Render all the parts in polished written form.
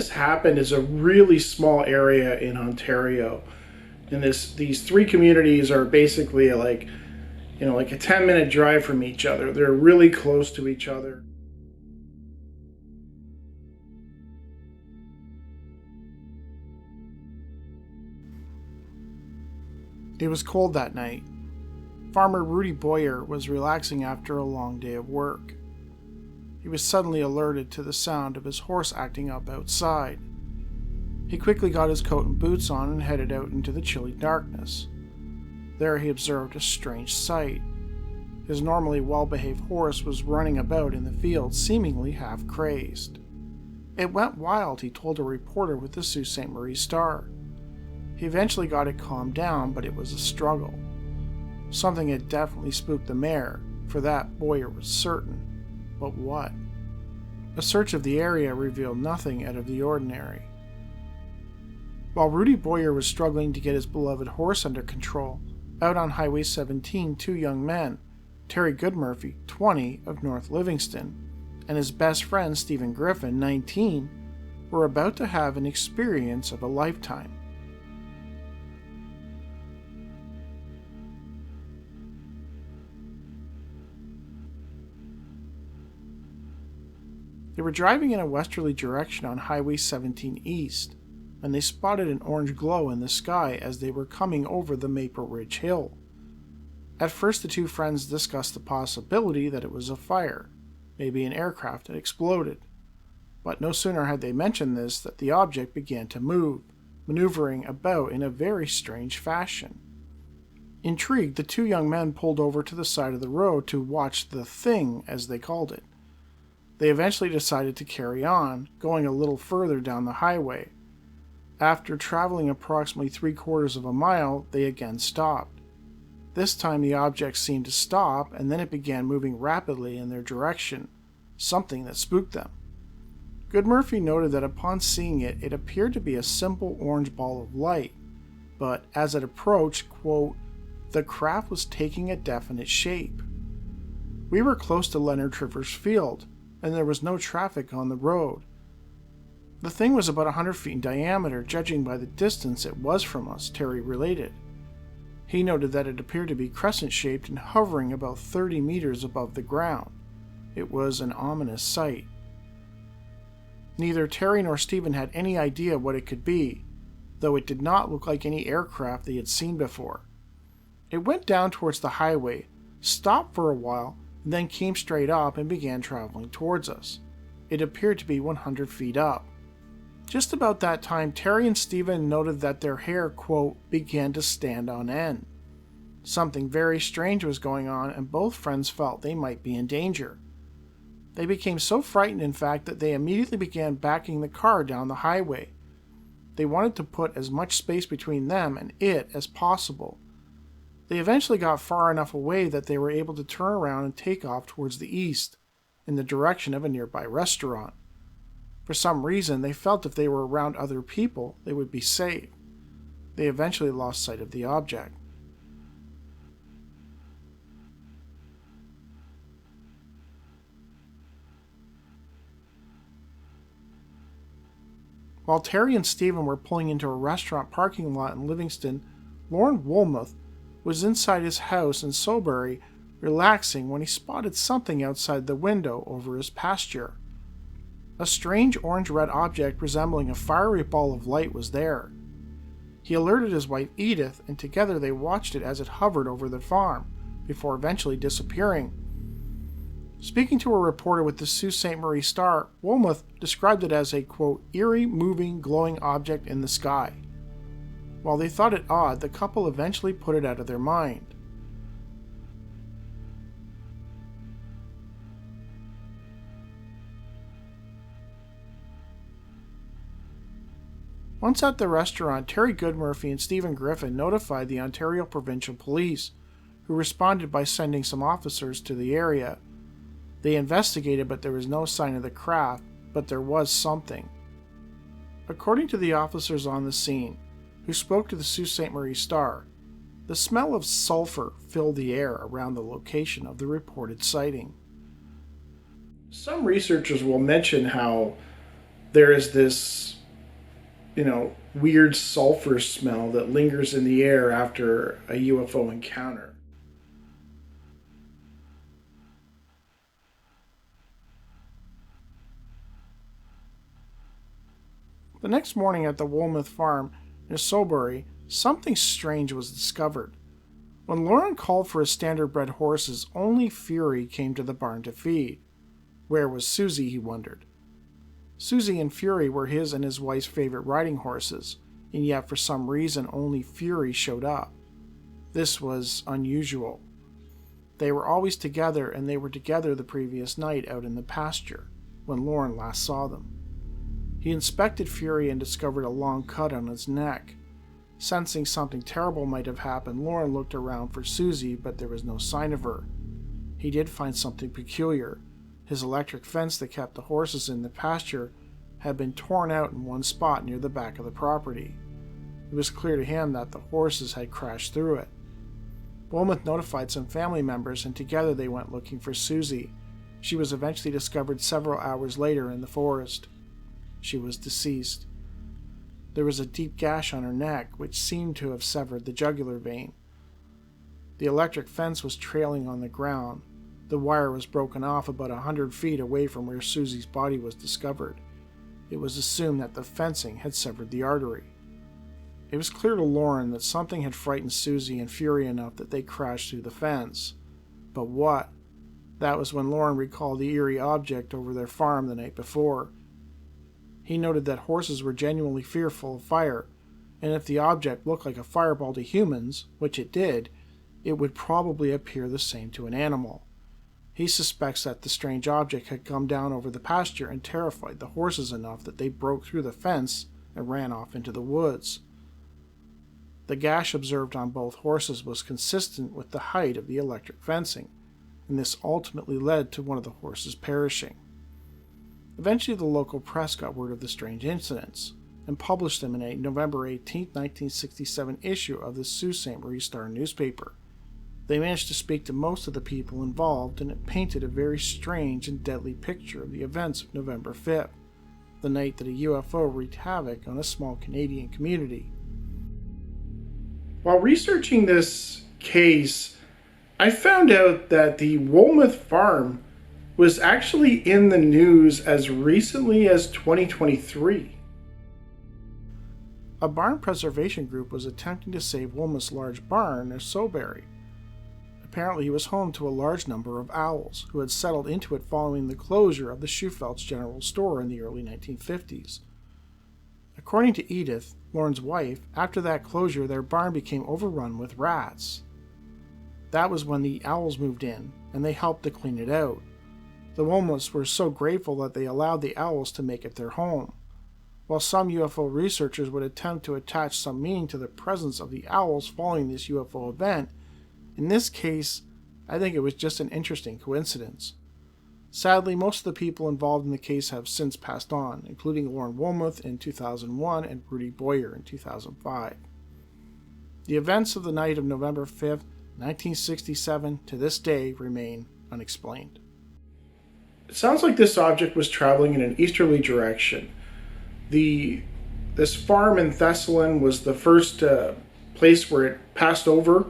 this happened is a really small area in Ontario. And these three communities are basically like, like a 10-minute drive from each other. They're really close to each other. It was cold that night. Farmer Rudy Boyer was relaxing after a long day of work. He was suddenly alerted to the sound of his horse acting up outside. He quickly got his coat and boots on and headed out into the chilly darkness. There he observed a strange sight. His normally well-behaved horse was running about in the field, seemingly half crazed. It went wild, he told a reporter with the Sault Ste. Marie Star. He eventually got it calmed down, but it was a struggle. Something had definitely spooked the mare, for that Boyer was certain. But what? A search of the area revealed nothing out of the ordinary. While Rudy Boyer was struggling to get his beloved horse under control, out on Highway 17, two young men, Terry Goodmurphy, 20, of North Livingston, and his best friend Stephen Griffin, 19, were about to have an experience of a lifetime. They were driving in a westerly direction on Highway 17 East, and they spotted an orange glow in the sky as they were coming over the Maple Ridge Hill. At first, the two friends discussed the possibility that it was a fire, maybe an aircraft had exploded. But no sooner had they mentioned this than the object began to move, maneuvering about in a very strange fashion. Intrigued, the two young men pulled over to the side of the road to watch the thing, as they called it. They eventually decided to carry on, going a little further down the highway. After traveling approximately 3/4 of a mile, they again stopped. This time the object seemed to stop, and then it began moving rapidly in their direction, something that spooked them. Goodmurphy noted that upon seeing it, it appeared to be a simple orange ball of light, but as it approached, quote, the craft was taking a definite shape. We were close to Leonard Trivers Field, and there was no traffic on the road. The thing was about 100 feet in diameter, judging by the distance it was from us, Terry related. He noted that it appeared to be crescent-shaped and hovering about 30 meters above the ground. It was an ominous sight. Neither Terry nor Stephen had any idea what it could be, though it did not look like any aircraft they had seen before. It went down towards the highway, stopped for a while, and then came straight up and began traveling towards us. It appeared to be 100 feet up. Just about that time, Terry and Stephen noted that their hair, quote, began to stand on end. Something very strange was going on, and both friends felt they might be in danger. They became so frightened, in fact, that they immediately began backing the car down the highway. They wanted to put as much space between them and it as possible. They eventually got far enough away that they were able to turn around and take off towards the east, in the direction of a nearby restaurant. For some reason, they felt if they were around other people, they would be safe. They eventually lost sight of the object. While Terry and Stephen were pulling into a restaurant parking lot in Livingston, Lorne Woolmuth was inside his house in Soberry, relaxing when he spotted something outside the window over his pasture. A strange orange-red object resembling a fiery ball of light was there. He alerted his wife Edith, and together they watched it as it hovered over the farm, before eventually disappearing. Speaking to a reporter with the Sault Ste. Marie Star, Woolmuth described it as a, quote, eerie, moving, glowing object in the sky. While they thought it odd, the couple eventually put it out of their mind. Once at the restaurant, Terry Goodmurphy and Stephen Griffin notified the Ontario Provincial Police, who responded by sending some officers to the area. They investigated, but there was no sign of the craft, but there was something. According to the officers on the scene, who spoke to the Sault Ste. Marie Star, the smell of sulfur filled the air around the location of the reported sighting. Some researchers will mention how there is this, weird sulfur smell that lingers in the air after a UFO encounter. The next morning at the Wilmoth farm near Salisbury, something strange was discovered. When Lauren called for his standard-bred horses, only Fury came to the barn to feed. Where was Susie, he wondered. Susie and Fury were his and his wife's favorite riding horses, and yet for some reason only Fury showed up. This was unusual. They were always together, and they were together the previous night out in the pasture, when Lauren last saw them. He inspected Fury and discovered a long cut on his neck. Sensing something terrible might have happened, Lauren looked around for Susie, but there was no sign of her. He did find something peculiar. His electric fence that kept the horses in the pasture had been torn out in one spot near the back of the property. It was clear to him that the horses had crashed through it. Wilmoth notified some family members, and together they went looking for Susie. She was eventually discovered several hours later in the forest. She was deceased. There was a deep gash on her neck, which seemed to have severed the jugular vein. The electric fence was trailing on the ground. The wire was broken off about 100 feet away from where Susie's body was discovered. It was assumed that the fencing had severed the artery. It was clear to Lauren that something had frightened Susie and Fury enough that they crashed through the fence. But what? That was when Lauren recalled the eerie object over their farm the night before. He noted that horses were genuinely fearful of fire, and if the object looked like a fireball to humans, which it did, it would probably appear the same to an animal. He suspects that the strange object had come down over the pasture and terrified the horses enough that they broke through the fence and ran off into the woods. The gash observed on both horses was consistent with the height of the electric fencing, and this ultimately led to one of the horses perishing. Eventually, the local press got word of the strange incidents and published them in a November 18, 1967 issue of the Sault Ste. Marie Star newspaper. They managed to speak to most of the people involved, and it painted a very strange and deadly picture of the events of November 5th, the night that a UFO wreaked havoc on a small Canadian community. While researching this case, I found out that the Wilmoth farm was actually in the news as recently as 2023. A barn preservation group was attempting to save Wilmoth's large barn near Salisbury. Apparently, he was home to a large number of owls who had settled into it following the closure of the Schufeld's General Store in the early 1950s. According to Edith, Lauren's wife, after that closure, their barn became overrun with rats. That was when the owls moved in, and they helped to clean it out. The Wilmoths were so grateful that they allowed the owls to make it their home. While some UFO researchers would attempt to attach some meaning to the presence of the owls following this UFO event, in this case, I think it was just an interesting coincidence. Sadly, most of the people involved in the case have since passed on, including Lauren Wilmoth in 2001 and Rudy Boyer in 2005. The events of the night of November 5th, 1967, to this day remain unexplained. It sounds like this object was traveling in an easterly direction. This farm in Thessalon was the first place where it passed over.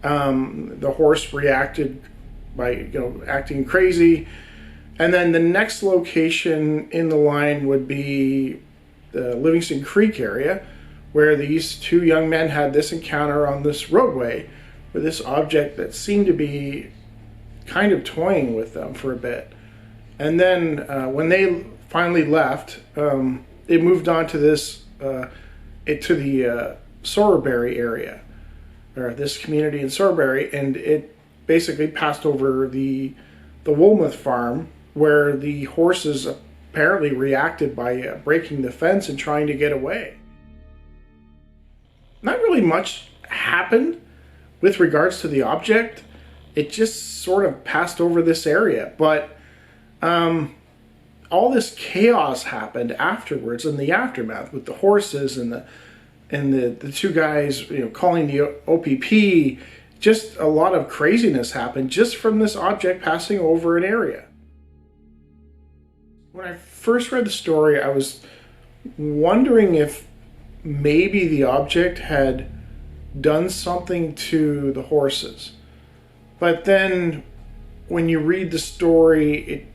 The horse reacted by acting crazy, and then the next location in the line would be the Livingston Creek area, where these two young men had this encounter on this roadway with this object that seemed to be kind of toying with them for a bit. And then when they finally left, it moved on to the Sorbury area, or this community in Sorbury, and it basically passed over the Wilmoth farm, where the horses apparently reacted by breaking the fence and trying to get away. Not really much happened with regards to the object. It just sort of passed over this area, but all this chaos happened afterwards in the aftermath with the horses and the two guys calling the OPP. Just a lot of craziness happened just from this object passing over an area. When I first read the story, I was wondering if maybe the object had done something to the horses. But then when you read the story, it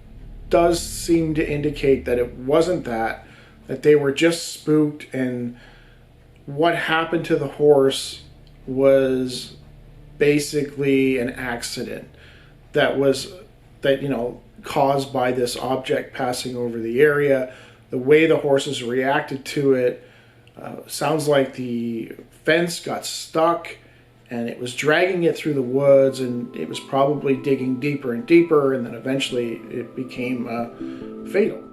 does seem to indicate that it wasn't that they were just spooked, and what happened to the horse was basically an accident that was caused by this object passing over the area. The way the horses reacted to it sounds like the fence got stuck and it was dragging it through the woods, and it was probably digging deeper and deeper, and then eventually it became fatal.